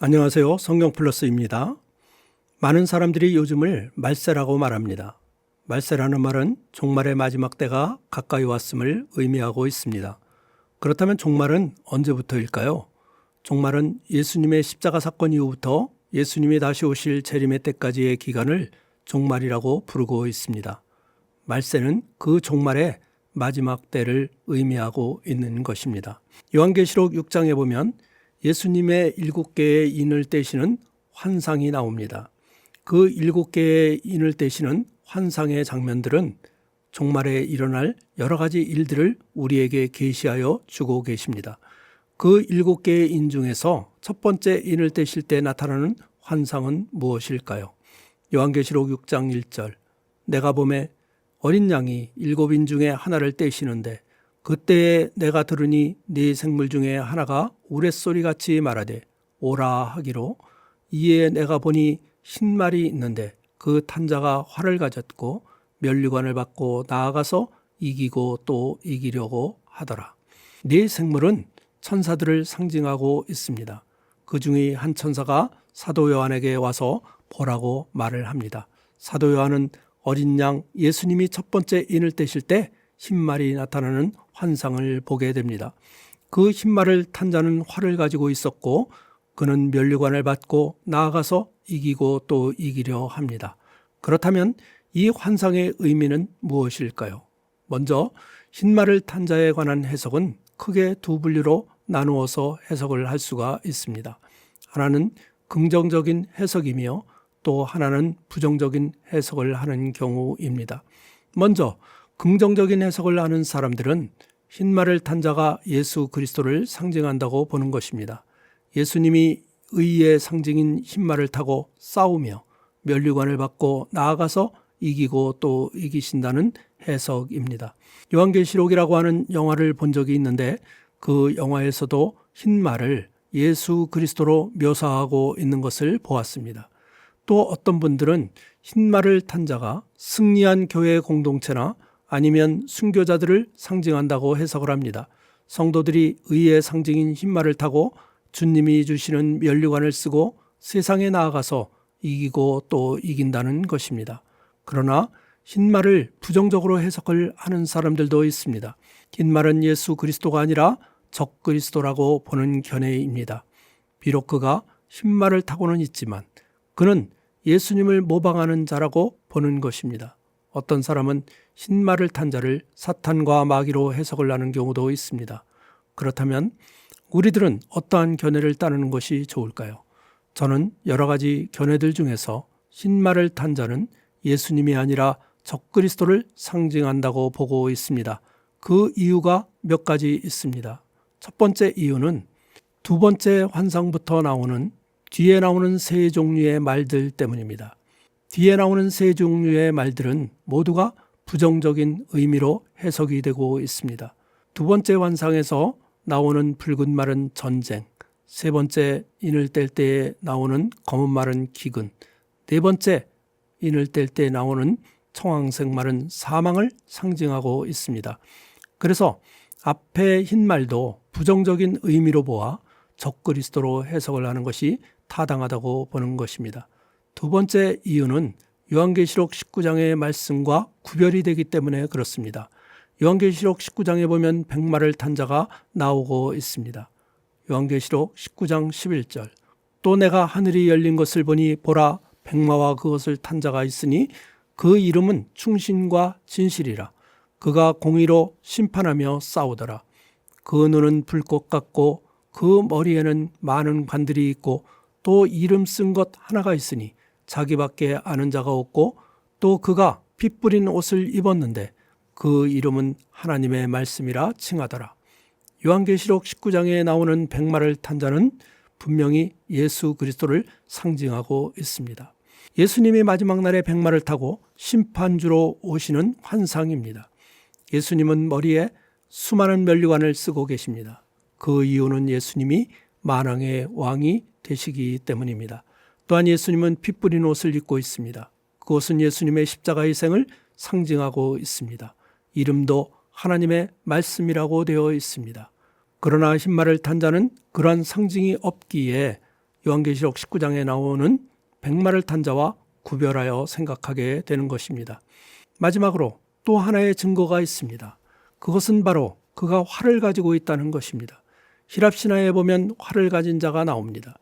안녕하세요. 성경플러스입니다. 많은 사람들이 요즘을 말세라고 말합니다. 말세라는 말은 종말의 마지막 때가 가까이 왔음을 의미하고 있습니다. 그렇다면 종말은 언제부터일까요? 종말은 예수님의 십자가 사건 이후부터 예수님이 다시 오실 재림의 때까지의 기간을 종말이라고 부르고 있습니다. 말세는 그 종말의 마지막 때를 의미하고 있는 것입니다. 요한계시록 6장에 보면 예수님의 7개의 인을 떼시는 환상이 나옵니다. 그 7개의 인을 떼시는 환상의 장면들은 종말에 일어날 여러 가지 일들을 우리에게 계시하여 주고 계십니다. 그 7개의 인 중에서 첫 번째 인을 떼실 때 나타나는 환상은 무엇일까요? 요한계시록 6장 1절 내가 보매 어린 양이 7인 중에 하나를 떼시는데 그때에 내가 들으니 네 생물 중에 하나가 우레소리같이 말하되 오라 하기로 이에 내가 보니 흰말이 있는데 그 탄자가 활을 가졌고 면류관을 받고 나아가서 이기고 또 이기려고 하더라. 네 생물은 천사들을 상징하고 있습니다. 그 중에 한 천사가 사도 요한에게 와서 보라고 말을 합니다. 사도 요한은 어린 양 예수님이 첫 번째 인을 떼실 때 흰말이 나타나는 환상을 보게 됩니다. 그 흰말을 탄 자는 활을 가지고 있었고 그는 면류관을 받고 나아가서 이기고 또 이기려 합니다. 그렇다면 이 환상의 의미는 무엇일까요? 먼저 흰말을 탄 자에 관한 해석은 크게 두 분류로 나누어서 해석을 할 수가 있습니다. 하나는 긍정적인 해석이며 또 하나는 부정적인 해석을 하는 경우입니다. 먼저 긍정적인 해석을 하는 사람들은 흰말을 탄 자가 예수 그리스도를 상징한다고 보는 것입니다. 예수님이 의의 상징인 흰말을 타고 싸우며 면류관을 받고 나아가서 이기고 또 이기신다는 해석입니다. 요한계시록이라고 하는 영화를 본 적이 있는데 그 영화에서도 흰말을 예수 그리스도로 묘사하고 있는 것을 보았습니다. 또 어떤 분들은 흰말을 탄 자가 승리한 교회 공동체나 아니면 순교자들을 상징한다고 해석을 합니다. 성도들이 의의 상징인 흰말을 타고 주님이 주시는 면류관을 쓰고 세상에 나아가서 이기고 또 이긴다는 것입니다. 그러나 흰말을 부정적으로 해석을 하는 사람들도 있습니다. 흰말은 예수 그리스도가 아니라 적그리스도라고 보는 견해입니다. 비록 그가 흰말을 타고는 있지만 그는 예수님을 모방하는 자라고 보는 것입니다. 어떤 사람은 흰말을 탄 자를 사탄과 마귀로 해석을 하는 경우도 있습니다. 그렇다면 우리들은 어떠한 견해를 따르는 것이 좋을까요? 저는 여러 가지 견해들 중에서 흰말을 탄 자는 예수님이 아니라 적그리스도를 상징한다고 보고 있습니다. 그 이유가 몇 가지 있습니다. 첫 번째 이유는 두 번째 환상부터 나오는 뒤에 나오는 세 종류의 말들 때문입니다. 뒤에 나오는 세 종류의 말들은 모두가 부정적인 의미로 해석이 되고 있습니다. 두 번째 환상에서 나오는 붉은 말은 전쟁, 세 번째 인을 뗄 때에 나오는 검은 말은 기근, 네 번째 인을 뗄 때 나오는 청황색 말은 사망을 상징하고 있습니다. 그래서 앞에 흰 말도 부정적인 의미로 보아 적그리스도로 해석을 하는 것이 타당하다고 보는 것입니다. 두 번째 이유는 요한계시록 19장의 말씀과 구별이 되기 때문에 그렇습니다. 요한계시록 19장에 보면 백마를 탄 자가 나오고 있습니다. 요한계시록 19장 11절 또 내가 하늘이 열린 것을 보니 보라 백마와 그것을 탄 자가 있으니 그 이름은 충신과 진실이라. 그가 공의로 심판하며 싸우더라. 그 눈은 불꽃 같고 그 머리에는 많은 관들이 있고 또 이름 쓴 것 하나가 있으니 자기밖에 아는 자가 없고 또 그가 피 뿌린 옷을 입었는데 그 이름은 하나님의 말씀이라 칭하더라. 요한계시록 19장에 나오는 백마를 탄 자는 분명히 예수 그리스도를 상징하고 있습니다. 예수님이 마지막 날에 백마를 타고 심판주로 오시는 환상입니다. 예수님은 머리에 수많은 면류관을 쓰고 계십니다. 그 이유는 예수님이 만왕의 왕이 되시기 때문입니다. 또한 예수님은 피 뿌린 옷을 입고 있습니다. 그것은 예수님의 십자가 희생을 상징하고 있습니다. 이름도 하나님의 말씀이라고 되어 있습니다. 그러나 흰말을 탄 자는 그러한 상징이 없기에 요한계시록 19장에 나오는 백마를 탄 자와 구별하여 생각하게 되는 것입니다. 마지막으로 또 하나의 증거가 있습니다. 그것은 바로 그가 활을 가지고 있다는 것입니다. 히랍 신화에 보면 활을 가진 자가 나옵니다.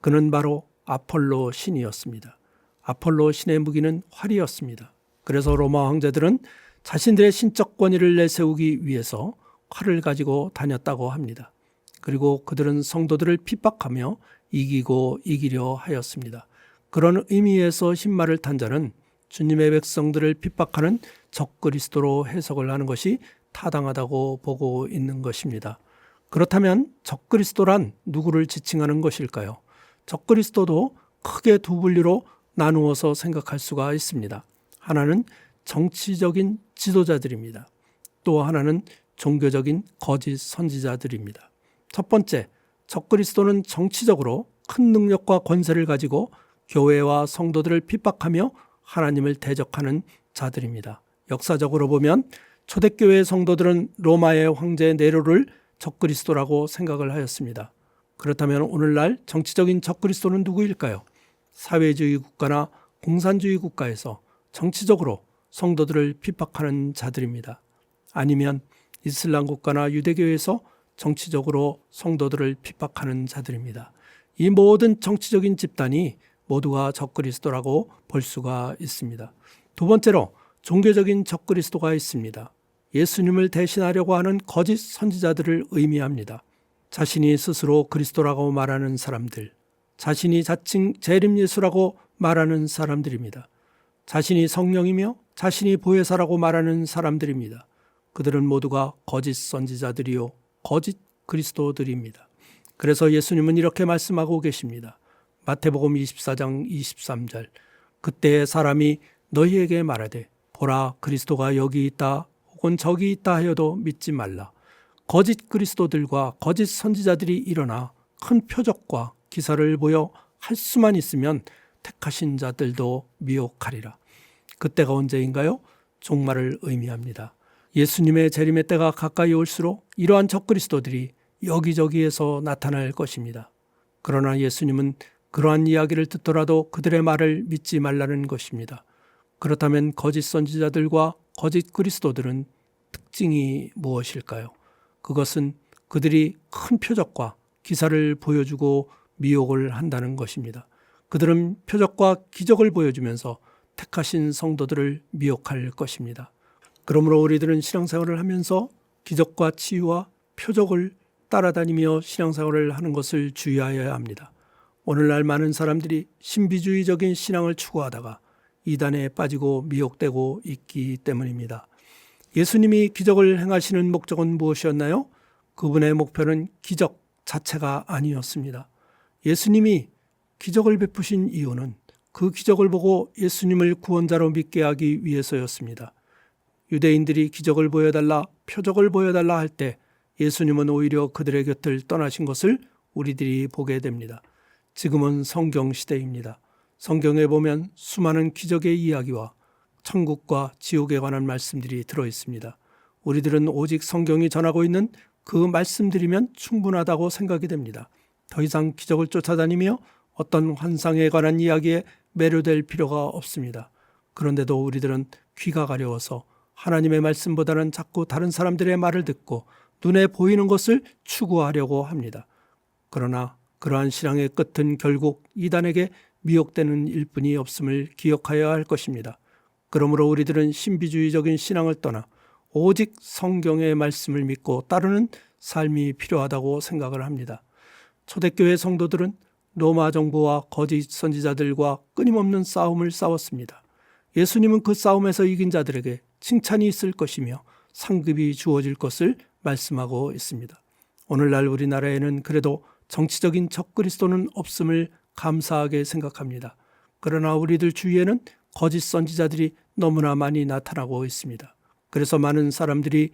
그는 바로 아폴로 신이었습니다. 아폴로 신의 무기는 활이었습니다. 그래서 로마 황제들은 자신들의 신적 권위를 내세우기 위해서 활을 가지고 다녔다고 합니다. 그리고 그들은 성도들을 핍박하며 이기고 이기려 하였습니다. 그런 의미에서 흰말을 탄 자는 주님의 백성들을 핍박하는 적그리스도로 해석을 하는 것이 타당하다고 보고 있는 것입니다. 그렇다면 적그리스도란 누구를 지칭하는 것일까요? 적그리스도도 크게 두 분류로 나누어서 생각할 수가 있습니다. 하나는 정치적인 지도자들입니다. 또 하나는 종교적인 거짓 선지자들입니다. 첫 번째, 적그리스도는 정치적으로 큰 능력과 권세를 가지고 교회와 성도들을 핍박하며 하나님을 대적하는 자들입니다. 역사적으로 보면 초대교회 성도들은 로마의 황제 네로를 적그리스도라고 생각을 하였습니다. 그렇다면 오늘날 정치적인 적그리스도는 누구일까요? 사회주의 국가나 공산주의 국가에서 정치적으로 성도들을 핍박하는 자들입니다. 아니면 이슬람 국가나 유대교에서 정치적으로 성도들을 핍박하는 자들입니다. 이 모든 정치적인 집단이 모두가 적그리스도라고 볼 수가 있습니다. 두 번째로 종교적인 적그리스도가 있습니다. 예수님을 대신하려고 하는 거짓 선지자들을 의미합니다. 자신이 스스로 그리스도라고 말하는 사람들, 자신이 자칭 재림 예수라고 말하는 사람들입니다. 자신이 성령이며 자신이 보혜사라고 말하는 사람들입니다. 그들은 모두가 거짓 선지자들이요 거짓 그리스도들입니다. 그래서 예수님은 이렇게 말씀하고 계십니다. 마태복음 24장 23절, 그때 사람이 너희에게 말하되 보라 그리스도가 여기 있다 혹은 저기 있다 하여도 믿지 말라. 거짓 그리스도들과 거짓 선지자들이 일어나 큰 표적과 기사를 보여 할 수만 있으면 택하신 자들도 미혹하리라. 그때가 언제인가요? 종말을 의미합니다. 예수님의 재림의 때가 가까이 올수록 이러한 적그리스도들이 여기저기에서 나타날 것입니다. 그러나 예수님은 그러한 이야기를 듣더라도 그들의 말을 믿지 말라는 것입니다. 그렇다면 거짓 선지자들과 거짓 그리스도들은 특징이 무엇일까요? 그것은 그들이 큰 표적과 기사를 보여주고 미혹을 한다는 것입니다. 그들은 표적과 기적을 보여주면서 택하신 성도들을 미혹할 것입니다. 그러므로 우리들은 신앙생활을 하면서 기적과 치유와 표적을 따라다니며 신앙생활을 하는 것을 주의하여야 합니다. 오늘날 많은 사람들이 신비주의적인 신앙을 추구하다가 이단에 빠지고 미혹되고 있기 때문입니다. 예수님이 기적을 행하시는 목적은 무엇이었나요? 그분의 목표는 기적 자체가 아니었습니다. 예수님이 기적을 베푸신 이유는 그 기적을 보고 예수님을 구원자로 믿게 하기 위해서였습니다. 유대인들이 기적을 보여달라, 표적을 보여달라 할 때 예수님은 오히려 그들의 곁을 떠나신 것을 우리들이 보게 됩니다. 지금은 성경 시대입니다. 성경에 보면 수많은 기적의 이야기와 천국과 지옥에 관한 말씀들이 들어 있습니다. 우리들은 오직 성경이 전하고 있는 그 말씀들이면 충분하다고 생각이 됩니다. 더 이상 기적을 쫓아다니며 어떤 환상에 관한 이야기에 매료될 필요가 없습니다. 그런데도 우리들은 귀가 가려워서 하나님의 말씀보다는 자꾸 다른 사람들의 말을 듣고 눈에 보이는 것을 추구하려고 합니다. 그러나 그러한 신앙의 끝은 결국 이단에게 미혹되는 일뿐이 없음을 기억하여야 할 것입니다. 그러므로 우리들은 신비주의적인 신앙을 떠나 오직 성경의 말씀을 믿고 따르는 삶이 필요하다고 생각을 합니다. 초대교회 성도들은 로마 정부와 거짓 선지자들과 끊임없는 싸움을 싸웠습니다. 예수님은 그 싸움에서 이긴 자들에게 칭찬이 있을 것이며 상급이 주어질 것을 말씀하고 있습니다. 오늘날 우리나라에는 그래도 정치적인 적그리스도는 없음을 감사하게 생각합니다. 그러나 우리들 주위에는 거짓 선지자들이 너무나 많이 나타나고 있습니다. 그래서 많은 사람들이,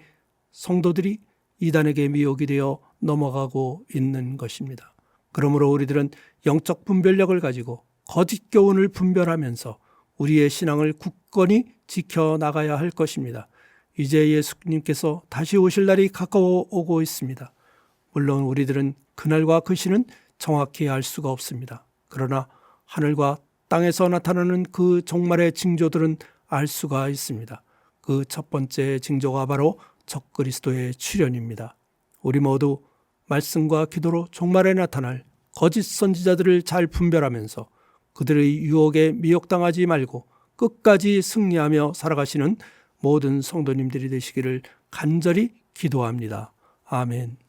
성도들이 이단에게 미혹이 되어 넘어가고 있는 것입니다. 그러므로 우리들은 영적 분별력을 가지고 거짓 교훈을 분별하면서 우리의 신앙을 굳건히 지켜나가야 할 것입니다. 이제 예수님께서 다시 오실 날이 가까워 오고 있습니다. 물론 우리들은 그날과 그 시는 정확히 알 수가 없습니다. 그러나 하늘과 땅에서 나타나는 그 종말의 징조들은 알 수가 있습니다. 그 첫 번째 징조가 바로 적그리스도의 출현입니다. 우리 모두 말씀과 기도로 종말에 나타날 거짓 선지자들을 잘 분별하면서 그들의 유혹에 미혹당하지 말고 끝까지 승리하며 살아가시는 모든 성도님들이 되시기를 간절히 기도합니다. 아멘.